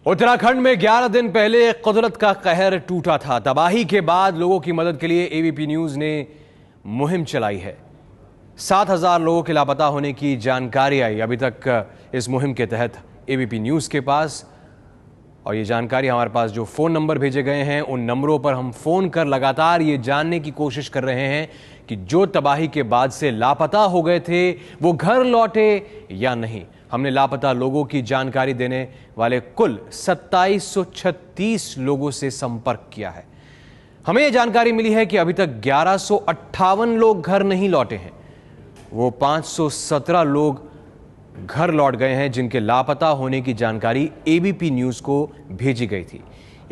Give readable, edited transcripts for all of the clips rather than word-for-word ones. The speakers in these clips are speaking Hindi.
उत्तराखंड में 11 दिन पहले कुदरत का कहर टूटा था। तबाही के बाद लोगों की मदद के लिए एबीपी न्यूज ने मुहिम चलाई है। 7,000 लोगों के लापता होने की जानकारी आई अभी तक इस मुहिम के तहत एबीपी न्यूज के पास। और ये जानकारी हमारे पास जो फ़ोन नंबर भेजे गए हैं उन नंबरों पर हम फ़ोन कर लगातार ये जानने की कोशिश कर रहे हैं कि जो तबाही के बाद से लापता हो गए थे वो घर लौटे या नहीं। हमने लापता लोगों की जानकारी देने वाले कुल 2736 लोगों से संपर्क किया है। हमें यह जानकारी मिली है कि अभी तक 1158 लोग घर नहीं लौटे हैं। वो 517 लोग घर लौट गए हैं जिनके लापता होने की जानकारी एबीपी न्यूज को भेजी गई थी।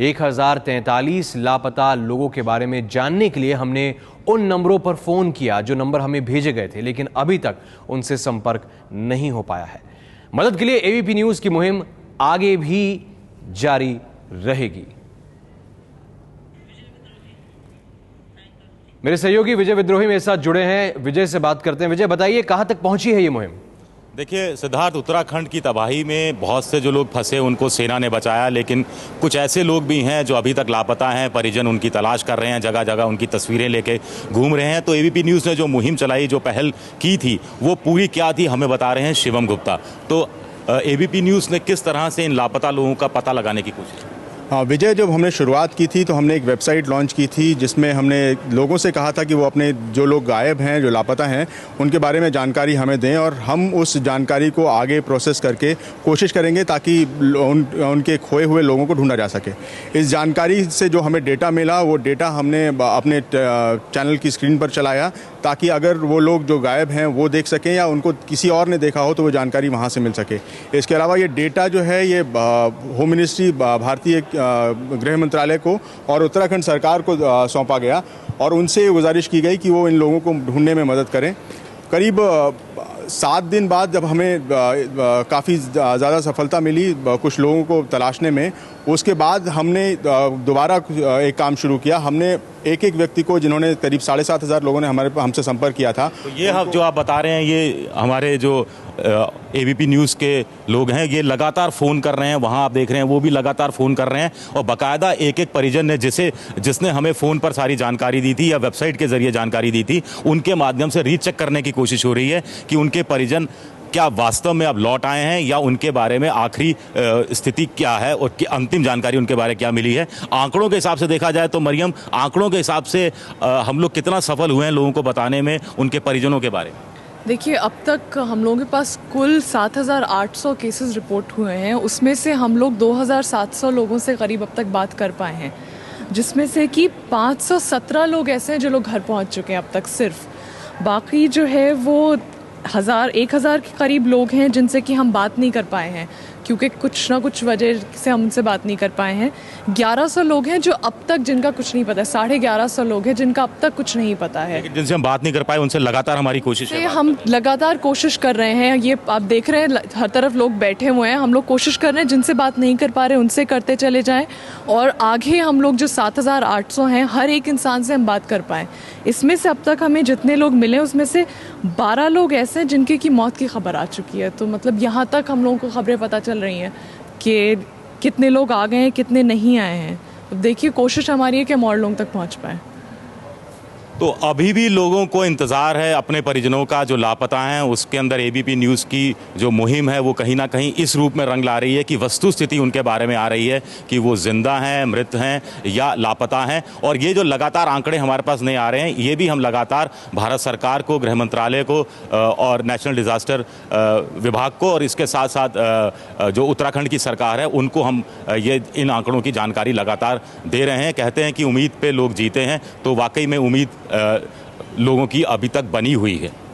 1043 लापता लोगों के बारे में जानने के लिए हमने उन नंबरों पर फोन किया जो नंबर हमें भेजे गए थे, लेकिन अभी तक उनसे संपर्क नहीं हो पाया है। मदद के लिए एबीपी न्यूज की मुहिम आगे भी जारी रहेगी। मेरे सहयोगी विजय विद्रोही मेरे साथ जुड़े हैं। विजय से बात करते हैं। विजय, बताइए कहां तक पहुंची है ये मुहिम? देखिए सिद्धार्थ, उत्तराखंड की तबाही में बहुत से जो लोग फंसे उनको सेना ने बचाया, लेकिन कुछ ऐसे लोग भी हैं जो अभी तक लापता हैं। परिजन उनकी तलाश कर रहे हैं, जगह जगह उनकी तस्वीरें लेके घूम रहे हैं। तो एबीपी न्यूज़ ने जो मुहिम चलाई, जो पहल की थी, वो पूरी क्या थी हमें बता रहे हैं शिवम गुप्ता। तो एबीपी न्यूज़ ने किस तरह से इन लापता लोगों का पता लगाने की कोशिश की? हाँ विजय, जब हमने शुरुआत की थी तो हमने एक वेबसाइट लॉन्च की थी जिसमें हमने लोगों से कहा था कि वो अपने जो लोग गायब हैं, जो लापता हैं, उनके बारे में जानकारी हमें दें और हम उस जानकारी को आगे प्रोसेस करके कोशिश करेंगे ताकि उनके खोए हुए लोगों को ढूंढा जा सके। इस जानकारी से जो हमें डेटा मिला वो डेटा हमने अपने चैनल की स्क्रीन पर चलाया ताकि अगर वो लोग जो गायब हैं वो देख सकें या उनको किसी और ने देखा हो तो वो जानकारी वहाँ से मिल सके। इसके अलावा ये डेटा जो है ये होम मिनिस्ट्री, भारतीय गृह मंत्रालय को और उत्तराखंड सरकार को सौंपा गया और उनसे गुजारिश की गई कि वो इन लोगों को ढूंढने में मदद करें। करीब 7 दिन बाद जब हमें काफ़ी ज़्यादा सफलता मिली कुछ लोगों को तलाशने में, उसके बाद हमने दोबारा एक काम शुरू किया। हमने एक एक व्यक्ति को, जिन्होंने करीब 7,500 लोगों ने हमसे संपर्क किया था। तो ये जो आप बता रहे हैं, ये हमारे जो एबीपी न्यूज़ के लोग हैं, ये लगातार फ़ोन कर रहे हैं। वहाँ आप देख रहे हैं वो भी लगातार फ़ोन कर रहे हैं और बाकायदा एक एक परिजन ने जिसने हमें फ़ोन पर सारी जानकारी दी थी या वेबसाइट के ज़रिए जानकारी दी थी, उनके माध्यम से रीचेक करने की कोशिश हो रही है कि उनके परिजन क्या वास्तव में अब लौट आए हैं या उनके बारे में आखिरी स्थिति क्या है और अंतिम जानकारी उनके बारे में क्या मिली है। आंकड़ों के हिसाब से देखा जाए तो मरियम, आंकड़ों के हिसाब से हम लोग कितना सफल हुए हैं लोगों को बताने में उनके परिजनों के बारे में? देखिए, अब तक हम लोगों के पास कुल 7,800 केसेस रिपोर्ट हुए हैं। उसमें से हम लोग 2,700 लोगों से करीब अब तक बात कर पाए हैं, जिसमें से कि 517 लोग ऐसे हैं जो लोग घर पहुंच चुके हैं अब तक सिर्फ। बाकी जो है वो 1,000 के करीब लोग हैं जिनसे कि हम बात नहीं कर पाए हैं क्योंकि कुछ ना कुछ वजह से हम उनसे बात नहीं कर पाए हैं। 1100 लोग हैं जो अब तक जिनका कुछ नहीं पता है। 1150 लोग हैं जिनका अब तक कुछ नहीं पता है, जिनसे हम बात नहीं कर पाए। उनसे लगातार हमारी कोशिश है, हम लगातार कोशिश कर रहे हैं। ये आप देख रहे हैं हर तरफ लोग बैठे हुए हैं। हम लोग कोशिश कर रहे हैं जिनसे बात नहीं कर पा रहे उनसे करते चले जाएं और आगे हम लोग जो 7,800 हैं हर एक इंसान से हम बात कर पाएँ। इसमें से अब तक हमें जितने लोग मिले उसमें से 12 लोग ऐसे हैं जिनके की मौत की खबर आ चुकी है। तो मतलब यहाँ तक हम लोगों को खबरें पता चल रही हैं कि कितने लोग आ गए हैं, कितने नहीं आए हैं। अब देखिए, कोशिश हमारी है कि हम और लोगों तक पहुँच पाएँ। तो अभी भी लोगों को इंतज़ार है अपने परिजनों का जो लापता हैं। उसके अंदर एबीपी न्यूज़ की जो मुहिम है वो कहीं ना कहीं इस रूप में रंग ला रही है कि वस्तुस्थिति उनके बारे में आ रही है कि वो जिंदा हैं, मृत हैं या लापता हैं। और ये जो लगातार आंकड़े हमारे पास नहीं आ रहे हैं, ये भी हम लगातार भारत सरकार को, गृह मंत्रालय को और नेशनल डिज़ास्टर विभाग को और इसके साथ साथ जो उत्तराखंड की सरकार है उनको हम ये इन आंकड़ों की जानकारी लगातार दे रहे हैं। कहते हैं कि उम्मीद पे लोग जीते हैं, तो वाकई में उम्मीद लोगों की अभी तक बनी हुई है।